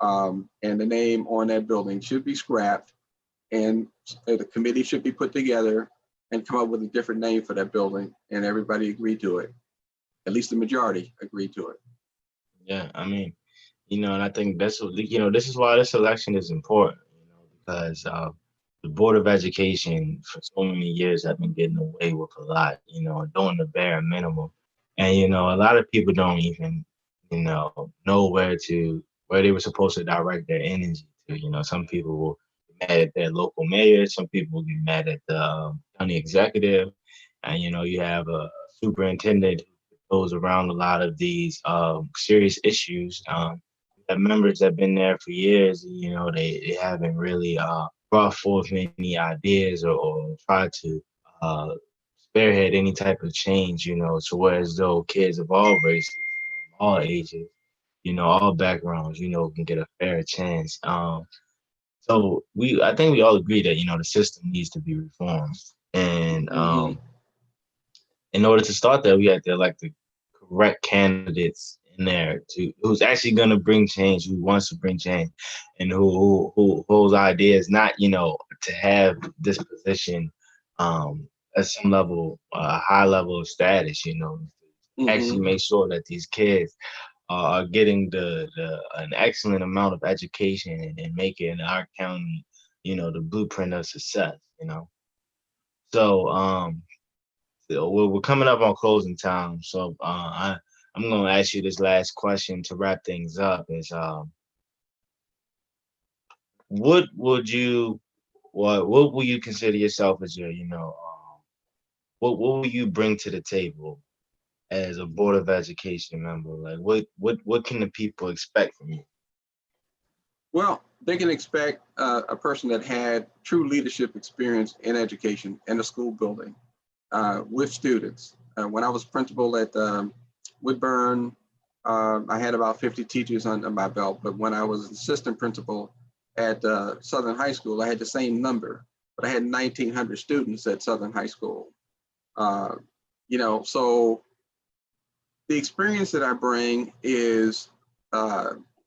And the name on that building should be scrapped and the committee should be put together and come up with a different name for that building, and everybody agreed to it. At least the majority agreed to it. Yeah, I mean, you know, and I think that's what, you know, this is why this election is important, you know, because the Board of Education for so many years have been getting away with a lot, you know, doing the bare minimum. And, you know, a lot of people don't even, you know where they were supposed to direct their energy to. You know, some people will get mad at their local mayor, some people get mad at the county executive, and, you know, you have a superintendent who goes around a lot of these serious issues. We have members that have been there for years, you know, they haven't really brought forth many ideas or tried to spearhead any type of change, you know, to where as though kids of all races, all ages, you know, all backgrounds, you know, can get a fair chance. So I think we all agree that, you know, the system needs to be reformed. And in order to start that, we have to elect the correct candidates in there who's actually going to bring change, who wants to bring change, and who holds ideas, not, you know, to have this position at some level, a high level of status, you know, actually make sure that these kids are getting an excellent amount of education and making our county, you know, the blueprint of success, you know. So we're coming up on closing time. So I'm going to ask you this last question to wrap things up is, what will you consider yourself as your, you know, what will you bring to the table as a Board of Education member? Like what can the people expect from you? Well, they can expect a person that had true leadership experience in education in a school building with students. When I was principal at Woodburn, I had about 50 teachers under my belt, but when I was assistant principal at Southern High School, I had the same number, but I had 1,900 students at Southern High School. You know, so the experience that I bring is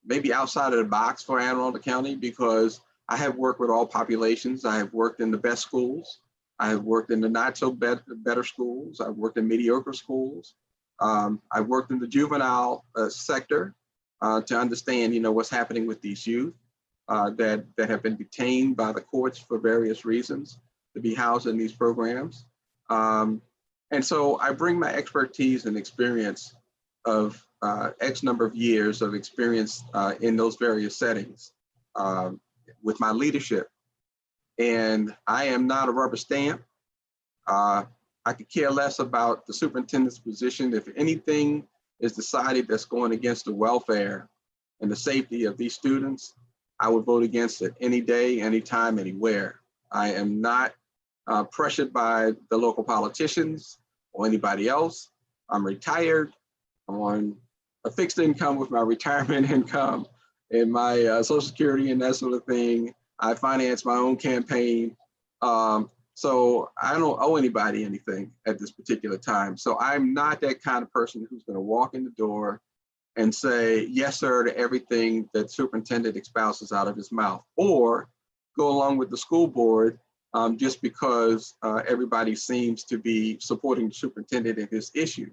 maybe outside of the box for Anne Arundel County, because I have worked with all populations. I have worked in the best schools. I have worked in the not so better schools. I've worked in mediocre schools. I've worked in the juvenile sector to understand, you know, what's happening with these youth that have been detained by the courts for various reasons to be housed in these programs. And so I bring my expertise and experience of X number of years of experience in those various settings with my leadership. And I am not a rubber stamp. I could care less about the superintendent's position. If anything is decided that's going against the welfare and the safety of these students, I would vote against it any day, anytime, anywhere. I am not pressured by the local politicians or anybody else. I'm retired. I'm on a fixed income with my retirement income and my Social Security and that sort of thing. I finance my own campaign. So I don't owe anybody anything at this particular time. So I'm not that kind of person who's going to walk in the door and say, yes, sir, to everything that superintendent espouses out of his mouth, or go along with the school board just because everybody seems to be supporting the superintendent in this issue.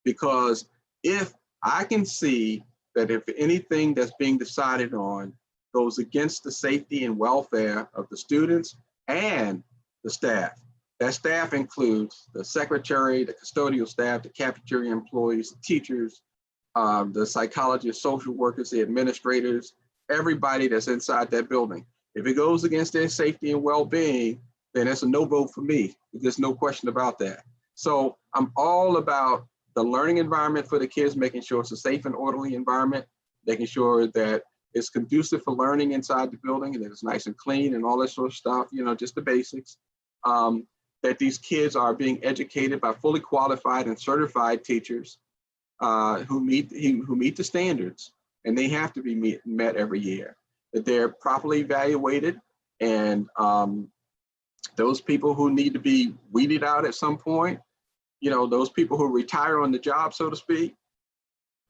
Because if I can see that if anything that's being decided on goes against the safety and welfare of the students and the staff, that staff includes the secretary, the custodial staff, the cafeteria employees, the teachers, the psychologists, social workers, the administrators, everybody that's inside that building. If it goes against their safety and well-being, then it's a no vote for me. There's no question about that. So I'm all about the learning environment for the kids, making sure it's a safe and orderly environment, making sure that it's conducive for learning inside the building and that it's nice and clean and all that sort of stuff, you know, just the basics. That these kids are being educated by fully qualified and certified teachers who meet the standards, and they have to be met every year. That they're properly evaluated, and those people who need to be weeded out at some point, you know, those people who retire on the job, so to speak,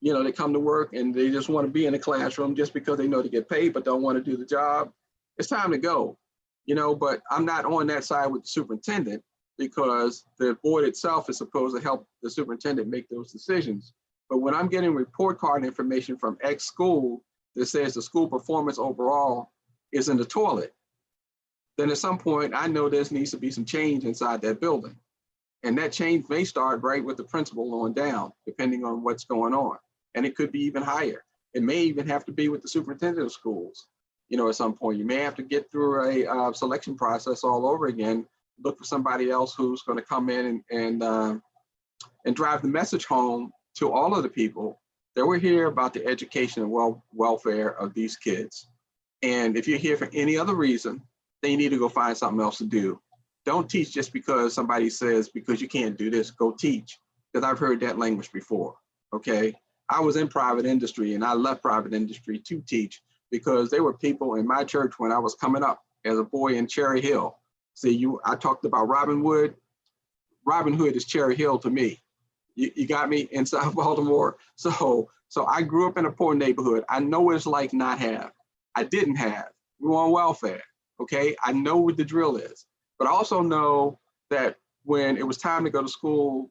you know, they come to work and they just want to be in the classroom just because they know they get paid but don't want to do the job. It's time to go, you know, but I'm not on that side with the superintendent because the board itself is supposed to help the superintendent make those decisions. But when I'm getting report card information from X school that says the school performance overall is in the toilet, then at some point I know there needs to be some change inside that building. And that change may start right with the principal on down, depending on what's going on. And it could be even higher. It may even have to be with the superintendent of schools. You know, at some point, you may have to get through a selection process all over again, look for somebody else who's going to come in and drive the message home to all of the people that we're here about the education and welfare of these kids. And if you're here for any other reason, then you need to go find something else to do. Don't teach just because somebody says, because you can't do this, go teach. Because I've heard that language before, okay? I was in private industry and I left private industry to teach because there were people in my church when I was coming up as a boy in Cherry Hill. See, I talked about Robin Hood. Robin Hood is Cherry Hill to me. You got me in South Baltimore? So I grew up in a poor neighborhood. I know what it's like not have. I didn't have. We were on welfare, okay? I know what the drill is. But I also know that when it was time to go to school,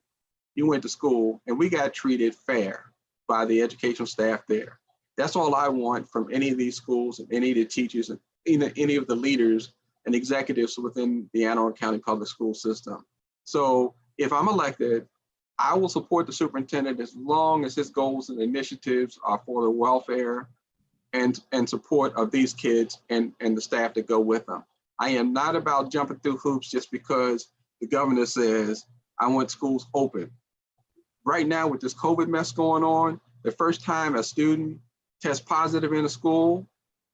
you went to school and we got treated fair by the educational staff there. That's all I want from any of these schools and any of the teachers and any of the leaders and executives within the Anne Arundel County public school system. So if I'm elected, I will support the superintendent as long as his goals and initiatives are for the welfare and support of these kids and the staff that go with them. I am not about jumping through hoops just because the governor says I want schools open. Right now with this COVID mess going on, the first time a student tests positive in a school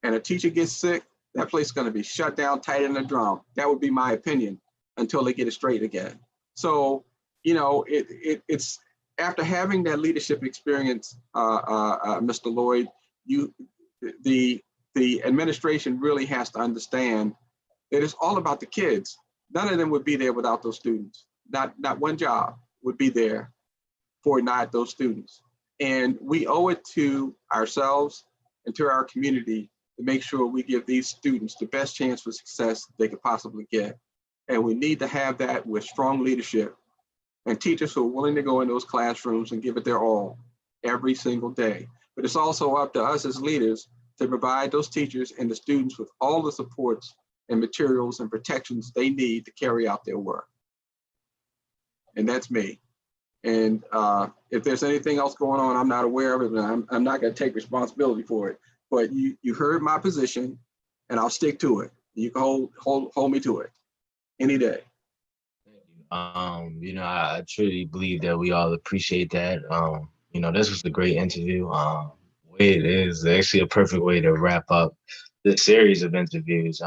and a teacher gets sick, that place is going to be shut down tight in the drum. That would be my opinion until they get it straight again. So, you know, it's after having that leadership experience, Mr. Lloyd, the administration really has to understand that it's all about the kids. None of them would be there without those students. Not one job would be there for not those students. And we owe it to ourselves and to our community to make sure we give these students the best chance for success they could possibly get. And we need to have that with strong leadership and teachers who are willing to go in those classrooms and give it their all every single day. But it's also up to us as leaders to provide those teachers and the students with all the supports and materials and protections they need to carry out their work. And that's me. And if there's anything else going on, I'm not aware of it, and I'm not going to take responsibility for it. But you heard my position, and I'll stick to it. You can hold me to it any day. You know, I truly believe that we all appreciate that. You know, this was a great interview. It is actually a perfect way to wrap up this series of interviews.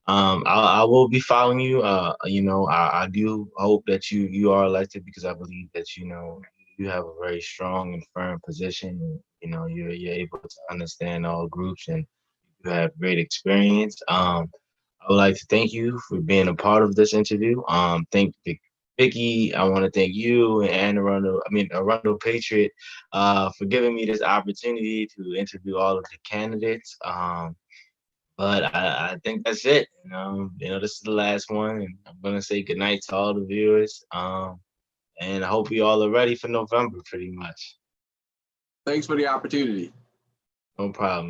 I will be following you. You know, I do hope that you are elected because I believe that, you know, you have a very strong and firm position. You know, you're able to understand all groups, and you have great experience. I would like to thank you for being a part of this interview. Thank Vicky. I want to thank you and Arundel Patriot, for giving me this opportunity to interview all of the candidates. But I think that's it. This is the last one, and I'm gonna say goodnight to all the viewers. And I hope you all are ready for November, pretty much. Thanks for the opportunity. No problem.